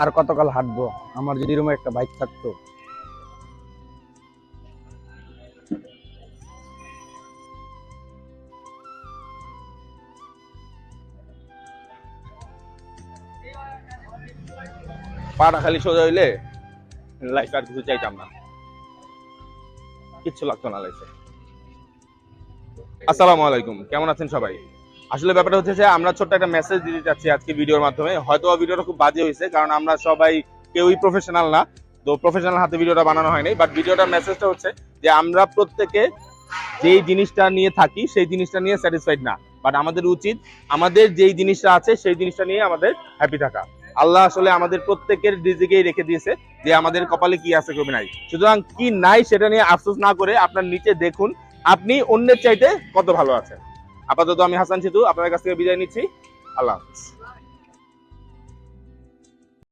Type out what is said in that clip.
আর কতকাল হাঁটবো, আমার যদি এরকম একটা বাইক থাকতো। পাটা খালি সোজা হইলে লাইফ আর কিছু চাইতাম না, কিচ্ছু লাগতো না লাইফে। আসসালামু আলাইকুম, কেমন আছেন সবাই? আসলে ব্যাপারটা হচ্ছে যে আমরা ছোট্ট একটা মেসেজ দিতে চাচ্ছি আজকে ভিডিওর মাধ্যমে। হয়তো ভিডিওটা খুব বাজে হয়েছে, কারণ আমরা সবাই কেউই প্রফেশনাল না, তো প্রফেশনাল হাতে ভিডিওটা বানানো হয়নি। বাট ভিডিওটার মেসেজটা হচ্ছে যে আমরা প্রত্যেকে যেই জিনিসটা নিয়ে থাকি সেই জিনিসটা নিয়ে স্যাটিসফাইড না, বাট আমাদের উচিত আমাদের যেই জিনিসটা আছে সেই জিনিসটা নিয়ে আমাদের হ্যাপি থাকা। আল্লাহ আসলে আমাদের প্রত্যেকের রিজিকেই রেখে দিয়েছে যে আমাদের কপালে কি আছে কবি নাই। সুতরাং কি নাই সেটা নিয়ে আফসোস না করে আপনার নিচে দেখুন আপনি অন্যের চাইতে কত ভালো আছেন। আপাতত আমি হাসান সিতু আপনাদের কাছ থেকে বিদায় নিচ্ছি। আল্লাহ হাফিজ।